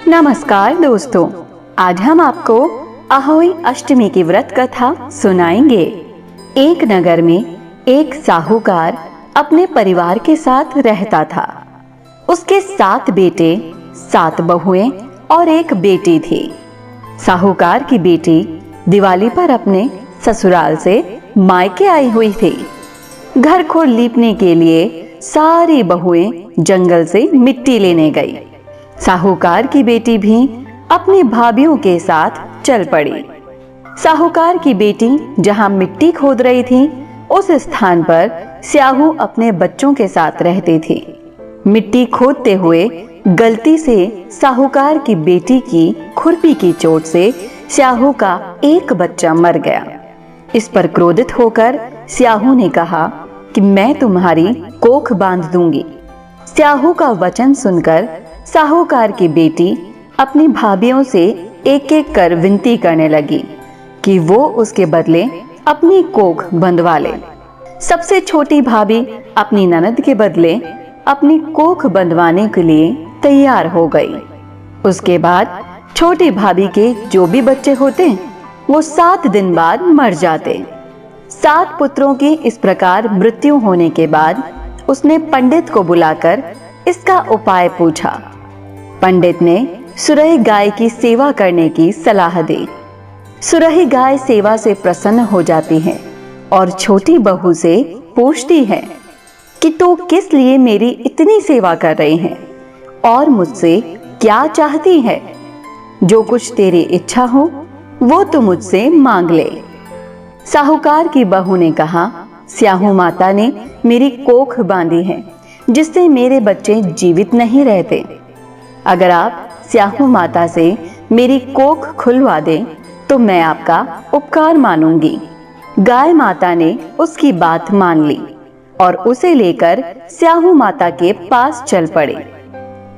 नमस्कार दोस्तों, आज हम आपको अहोई अष्टमी की व्रत कथा सुनाएंगे। एक नगर में एक साहूकार अपने परिवार के साथ रहता था। उसके 7 बेटे, 7 बहुएं और एक बेटी थी। साहूकार की बेटी दिवाली पर अपने ससुराल से मायके आई हुई थी। घर को लीपने के लिए सारी बहुएं जंगल से मिट्टी लेने गई। साहूकार की बेटी भी अपनी भाभियों के साथ चल पड़ी। साहूकार की बेटी जहां मिट्टी खोद रही थी, उस स्थान पर स्याहू अपने बच्चों के साथ रहती थी। मिट्टी खोदते हुए गलती से साहूकार की बेटी की खुरपी की चोट से स्याहू का एक बच्चा मर गया। इस पर क्रोधित होकर स्याहू ने कहा कि मैं तुम्हारी कोख बांध दूंगी। स्याहू का वचन सुनकर साहूकार की बेटी अपनी भाभियों से एक एक कर विनती करने लगी कि वो उसके बदले अपनी कोख बंधवा ले। सबसे छोटी भाभी अपनी ननद के बदले अपनी कोख बंधवाने के लिए तैयार हो गई। उसके बाद छोटी भाभी के जो भी बच्चे होते वो 7 दिन बाद मर जाते। 7 पुत्रों की इस प्रकार मृत्यु होने के बाद उसने पंडित को बुलाकर इसका उपाय पूछा। पंडित ने सुरही गाय की सेवा करने की सलाह दी। सुरही गाय सेवा से प्रसन्न हो जाती है और छोटी बहू से पूछती है कि तू किस लिए मेरी इतनी सेवा कर रही है और मुझसे क्या चाहती है। जो कुछ तेरी इच्छा हो वो तू मुझसे मांग ले। साहूकार की बहू ने कहा, स्याहू माता ने मेरी कोख बांधी है जिससे मेरे बच्चे जीवित नहीं रहते। अगर आप स्याहू माता से मेरी कोख खुलवा दें तो मैं आपका उपकार मानूंगी। गाय माता ने उसकी बात मान ली और उसे लेकर स्याहू माता के पास चल पड़े।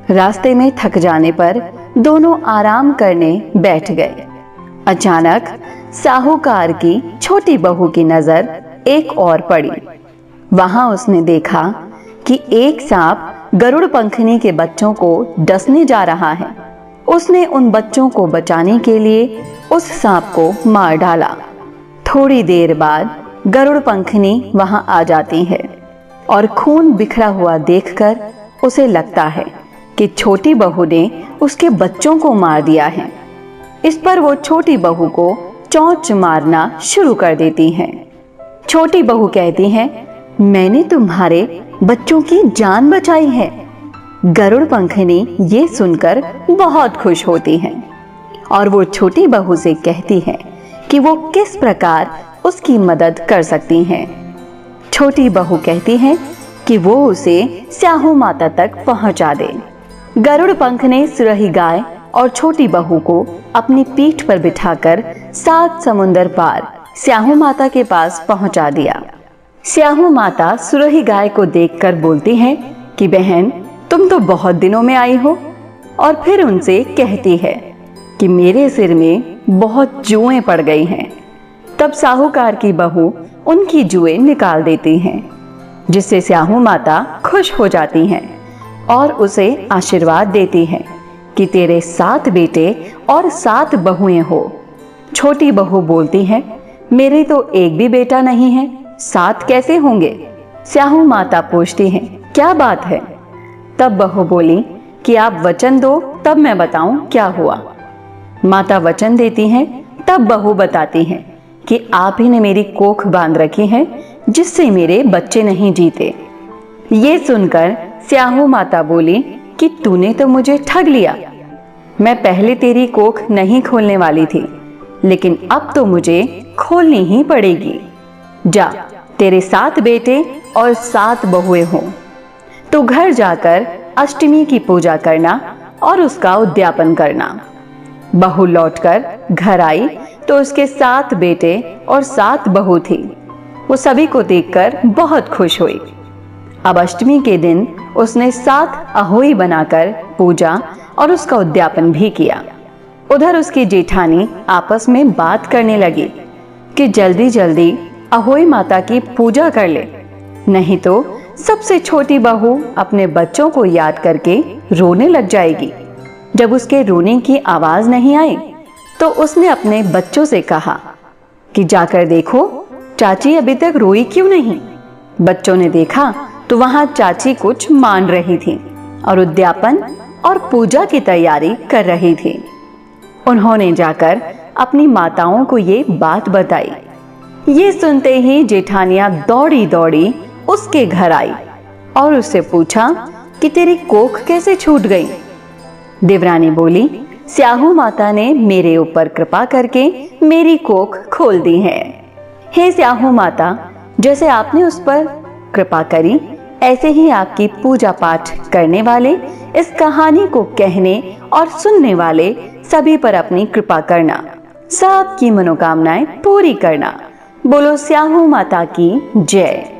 रास्ते में थक जाने पर दोनों आराम करने बैठ गए। अचानक साहूकार की छोटी बहू की नजर एक और पड़ी। वहां उसने देखा कि एक सांप गरुड़ पंखनी के बच्चों को डसने जा रहा है। उसने उन बच्चों को बचाने के लिए उस सांप को मार डाला। थोड़ी देर बाद गरुड़ पंखनी वहां आ जाती है और खून बिखरा हुआ देखकर उसे लगता है कि छोटी बहू ने उसके बच्चों को मार दिया है। इस पर वो छोटी बहू को चोंच मारना शुरू कर देती है। छोटी बहू कहती है, मैंने तुम्हारे बच्चों की जान बचाई है। गरुड़ पंखनी ये सुनकर बहुत खुश होती है और वो छोटी बहू से कहती है कि वो किस प्रकार उसकी मदद कर सकती हैं। छोटी बहू कहती है कि वो उसे स्याहू माता तक पहुंचा दे। गरुड़ पंख ने सुरही गाय और छोटी बहू को अपनी पीठ पर बिठाकर 7 समुंदर पार स्याहू माता के पास पहुंचा दिया। स्याहू माता सुरही गाय को देखकर बोलती है कि बहन, तुम तो बहुत दिनों में आई हो। और फिर उनसे कहती है कि मेरे सिर में बहुत जुएं पड़ गई हैं। तब साहूकार की बहू उनकी जुएं निकाल देती हैं, जिससे स्याहू माता खुश हो जाती हैं और उसे आशीर्वाद देती हैं कि तेरे 7 बेटे और 7 बहुएं हो। छोटी बहू बोलती है, मेरे तो एक भी बेटा नहीं है, 7 कैसे होंगे। स्याहू माता पूछती है, क्या बात है। तब बहू बोली कि आप वचन दो तब मैं बताऊं क्या हुआ। माता वचन देती हैं। तब बहू बताती है कि आप ही ने मेरी कोख बांध रखी है जिससे मेरे बच्चे नहीं जीते। ये सुनकर स्याहू माता बोली कि तूने तो मुझे ठग लिया। मैं पहले तेरी कोख नहीं खोलने वाली थी, लेकिन अब तो मुझे खोलनी ही पड़ेगी। जा, तेरे 7 बेटे और 7 बहुएं हों। तो घर जाकर अष्टमी की पूजा करना और उसका उद्यापन करना। बहू लौटकर घर आई तो उसके 7 बेटे और 7 बहू थी। वो सभी को देखकर बहुत खुश हुई। अब अष्टमी के दिन उसने 7 अहोई बनाकर पूजा और उसका उद्यापन भी किया। उधर उसकी जेठानी आपस में बात करने लगी कि जल्दी जल्दी अहोई माता की पूजा कर ले, नहीं तो सबसे छोटी बहू अपने बच्चों को याद करके रोने लग जाएगी। जब उसके रोने की आवाज नहीं आई तो उसने अपने बच्चों से कहा कि जाकर देखो चाची अभी तक रोई क्यों नहीं। बच्चों ने देखा तो वहां चाची कुछ मान रही थी और उद्यापन और पूजा की तैयारी कर रही थी। उन्होंने जाकर अपनी माताओं को ये बात बताई। ये सुनते ही जेठानियां दौड़ी दौड़ी उसके घर आई और उससे पूछा कि तेरी कोख कैसे छूट गई। देवरानी बोली, स्याहू माता ने मेरे ऊपर कृपा करके मेरी कोख खोल दी है। हे स्याहू माता, जैसे आपने उस पर कृपा करी ऐसे ही आपकी पूजा पाठ करने वाले, इस कहानी को कहने और सुनने वाले सभी पर अपनी कृपा करना, सबकी मनोकामनाएं पूरी करना। बोलो स्याहू माता की जय।